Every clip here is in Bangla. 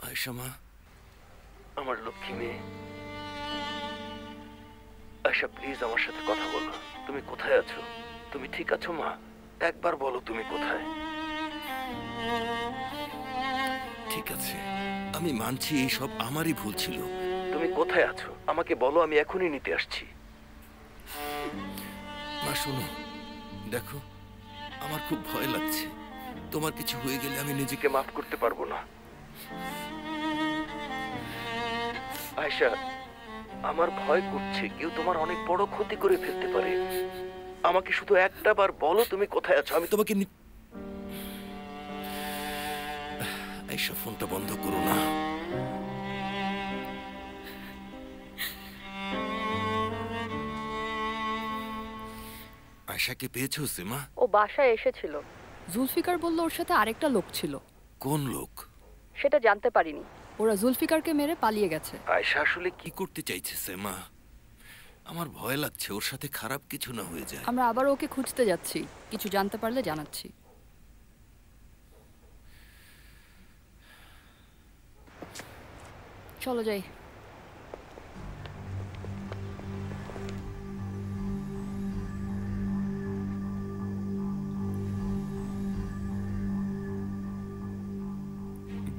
আয়েশা মা, আমার লক্ষ্মী মেয়ে। আয়েশা প্লিজ আমার সাথে কথা বলো। তুমি কোথায় আছো? তুমি ঠিক আছো মা? একবার বলো তুমি কোথায়। ঠিক আছে, আমি মানছি এই সব আমারই ভুল ছিল। তুমি কোথায় আছো আমাকে বলো, আমি এখনই নিতে আসছি। মা শোনো, দেখো আমার খুব ভয় লাগছে। তোমার কিছু হয়ে গেলে আমি নিজেকে মাফ করতে পারবো না। আয়েশা, আমার ভয় করছে কেউ তোমার অনেক বড় ক্ষতি করে ফেলতে পারে। আমাকে শুধু একটা বার বলো তুমি কোথায় আছো, আমি তোমাকে আয়েশা ফোনটা বন্ধ করো না। আয়েশাকে পেয়েছো সিমা? ও বাসায় এসেছিল। জুলফিকার বলল ওর সাথে আরেকটা লোক ছিল। কোন লোক? সেটা জানতে পারিনি। ওরা জুলফিকারকে মেরে পালিয়ে গেছে। আয়েশা আসলে কি করতে চাইছে সিমা? আমার ভয় লাগছে ওর সাথে খারাপ কিছু না হয়ে যায়। আমরা আবার ওকে খুঁজতে যাচ্ছি, কিছু জানতে পারলে জানাচ্ছি। চলো যাই।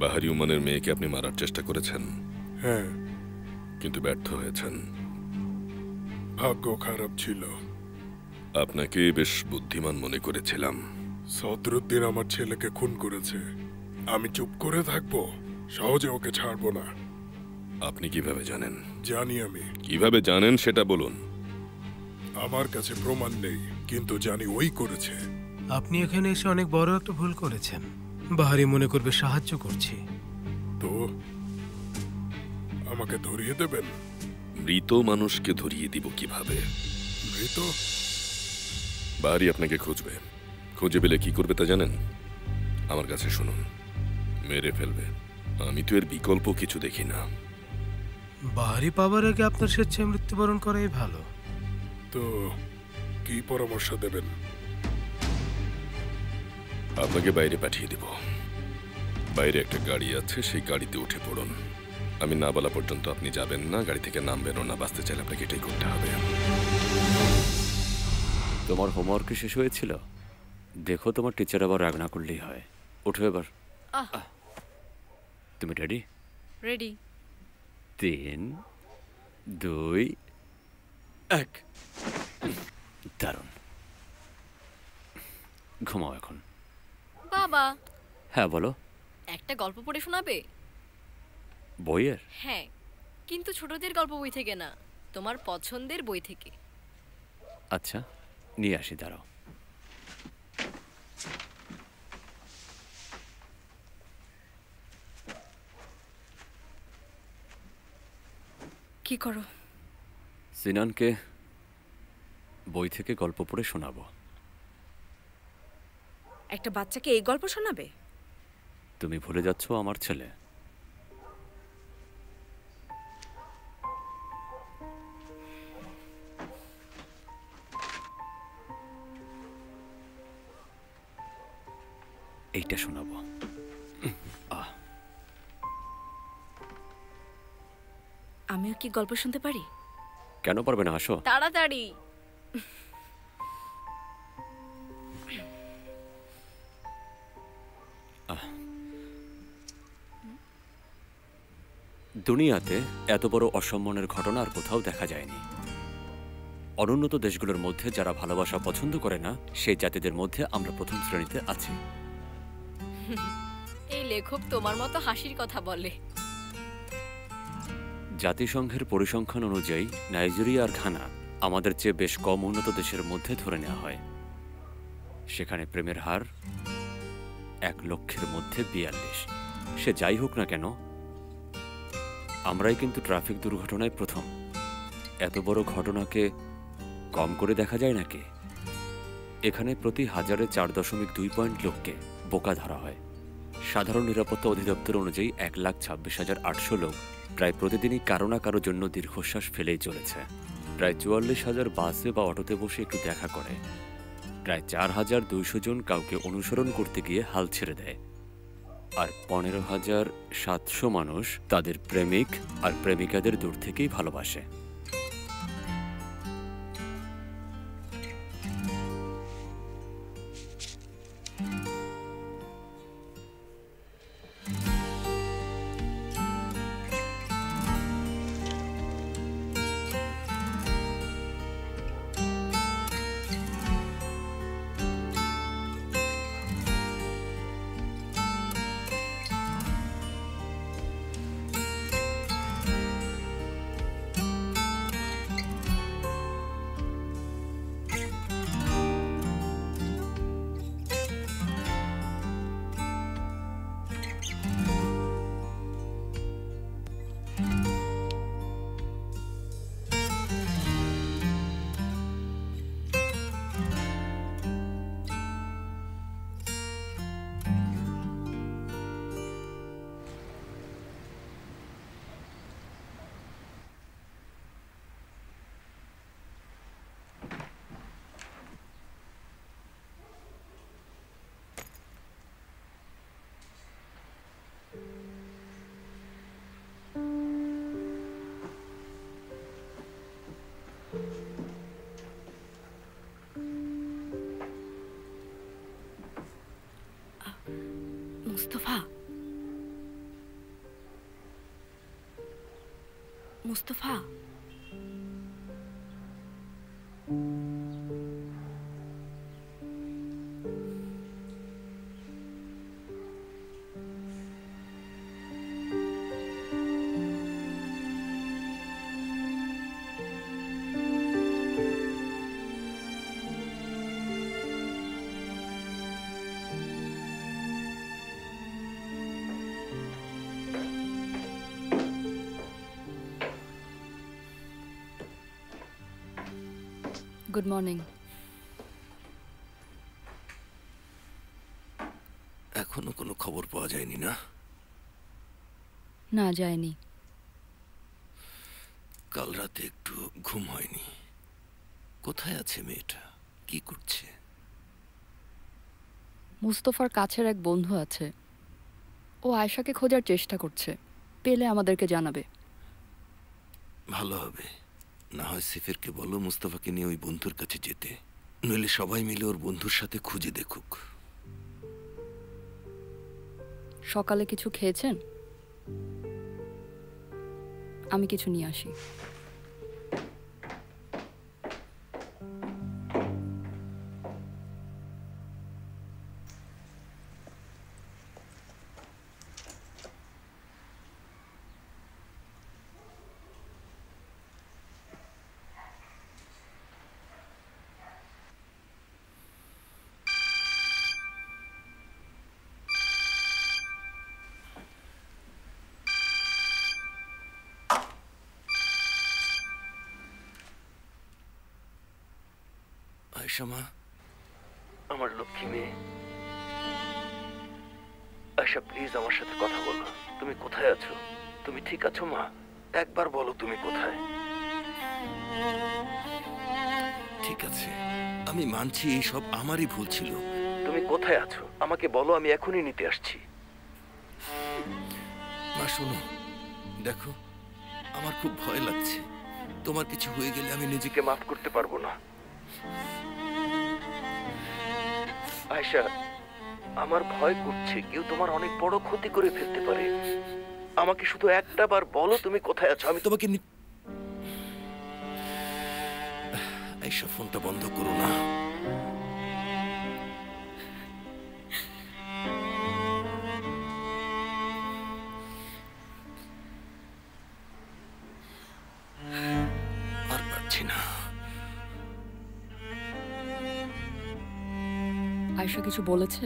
বাহারি উমানের মেয়েকে আপনি মারার চেষ্টা করেছেন? হ্যাঁ, কিন্তু ব্যর্থ হয়েছেন। ভাগ্য খারাপ ছিল। আপনাকে বেশ বুদ্ধিমান মনে করেছিলাম। সদরুদ্দিন আমার ছেলেকে খুন করেছে, আমি চুপ করে থাকবো? সহজে ওকে ছাড়বো না। আপনি কিভাবে জানেন? জানি আমি। কিভাবে জানেন সেটা বলুন। আমার কাছে প্রমাণ নেই, কিন্তু জানি ওই করেছে। আপনি এখানে এসে অনেক বড় একটা ভুল করেছেন। বাহারি মনে করবে সাহায্য করছি। তো আমাকে ধরিয়ে দেবেন? মৃত মানুষকে ধরিয়ে দিব কিভাবে? মৃত? বাহারি আপনাকে খুঁজবে। খুঁজে পেলে কি করবে তা জানেন? আমার কাছে শুনুন, মেরে ফেলবে। আমি তো এর বিকল্প কিছু দেখি না। বাহারি পাবার আগে আপনার স্বেচ্ছায় মৃত্যুবরণ করাই ভালো। তো কি পরামর্শ দেবেন? আপনাকে বাইরে পাঠিয়ে দিব। বাইরে একটা গাড়ি আছে, সেই গাড়িতে উঠে পড়ুন। আমি না বলা পর্যন্ত আপনি যাবেন না, গাড়ি থেকে নামবেনও না। বাঁচতে চাইলে আপনাকে এটাই করতে হবে। তোমার হোমওয়ার্ক শেষ হয়েছিল? দেখো তোমার টিচার আবার রাগ না করলেই হয়। ওঠো এবার। তুমি রেডি? রেডি। 3, 2, 1। দারুণ। ঘুমাও এখন। বাবা। হ্যাঁ বলো। একটা গল্প পড়ে শোনাবে? বইয়ের? হ্যাঁ, কিন্তু ছোটদের গল্প বই থেকে না, তোমার পছন্দের বই থেকে। আচ্ছা, নিয়ে আসি, দাঁড়াও। কি করো? সিনানকে বই থেকে গল্প পড়ে শোনাবো। একটা বাচ্চাকে এই গল্প শোনাবে? তুমি ভুলে যাচ্ছ আমার ছেলে। এইটা শোনাবো। আমিও কি গল্প শুনতে পারি? কেন পারবে না, আসো। তাড়াতাড়ি। দুনিয়াতে এত বড় অসম্মানের ঘটনা আর কোথাও দেখা যায়নি। অনুন্নত দেশগুলোর মধ্যে যারা ভালোবাসা পছন্দ করে না, সেই জাতিদের মধ্যে আমরা প্রথম শ্রেণীতে আছি। এই লেখক তোমার মতো হাসির কথা বলে। জাতিসংঘের পরিসংখ্যান অনুযায়ী নাইজেরিয়া আর ঘানা আমাদের চেয়ে বেশ কম উন্নত দেশের মধ্যে ধরে নেওয়া হয়। সেখানে প্রেমের হার 1 লক্ষের মধ্যে 42। সে যাই হোক না কেন, আমরাই কিন্তু ট্রাফিক দুর্ঘটনায় প্রথম। এত বড় ঘটনাকে কম করে দেখা যায় নাকি? এখানে প্রতি 1000-এ 4.2 পয়েন্ট লোককে বোকা ধরা হয়। সাধারণ নিরাপত্তা অধিদপ্তর অনুযায়ী 1,26,800 লোক প্রায় প্রতিদিনই কারো না কারোর জন্য দীর্ঘশ্বাস ফেলেই চলেছে। প্রায় 44,000 বাসে বা অটোতে বসে একটু দেখা করে। প্রায় 4,200 জন কাউকে অনুসরণ করতে গিয়ে হাল ছেড়ে দেয়। আর 15,700 মানুষ তাদের প্রেমিক আর প্রেমিকাদের দূর থেকেই ভালোবাসে। Mustafa, Mustafa, good morning. এখনো কোনো খবর পাওয়া যায়নি না? না, যায়নি। কাল রাতে একটু ঘুম হয়নি। কোথায় আছে মেয়েটা? কি করছে? মুস্তফার কাছের এক বন্ধু আছে, ও আয়েশাকে খোঁজার চেষ্টা করছে। পেলে আমাদেরকে জানাবে। ভালো হবে। না হয় সিফেরকে বলো মুস্তাফাকে নিয়ে ওই বন্ধুর কাছে যেতে, নইলে সবাই মিলে ওর বন্ধুর সাথে খুঁজে দেখুক। সকালে কিছু খেয়েছেন? আমি কিছু নিয়ে আসি। আয়েশা মা, আমার লক্ষ্মী মেয়ে। আয়েশা, প্লিজ আমার সাথে কথা বলো। তুমি কোথায় আছো? তুমি ঠিক আছো মা? একবার বলো তুমি কোথায়। ঠিক আছে, আমি মানছি এই সব আমারই ভুল ছিল। তুমি কোথায় আছো আমাকে বলো, আমি এখনই নিতে আসছি। মা শোনো, দেখো আমার খুব ভয় লাগছে। তোমার কিছু হয়ে গেলে আমি নিজেকে মাফ করতে পারবো না। আয়েশা, আমার ভয় করছে কেউ তোমার অনেক বড় ক্ষতি করে ফেলতে পারে। আমাকে শুধু একটা বার বলো তুমি কোথায় আছো, আমি তোমাকে আয়েশা, ফোনটা বন্ধ করো না। আর পারছি না। আয়েশা কিছু বলেছে?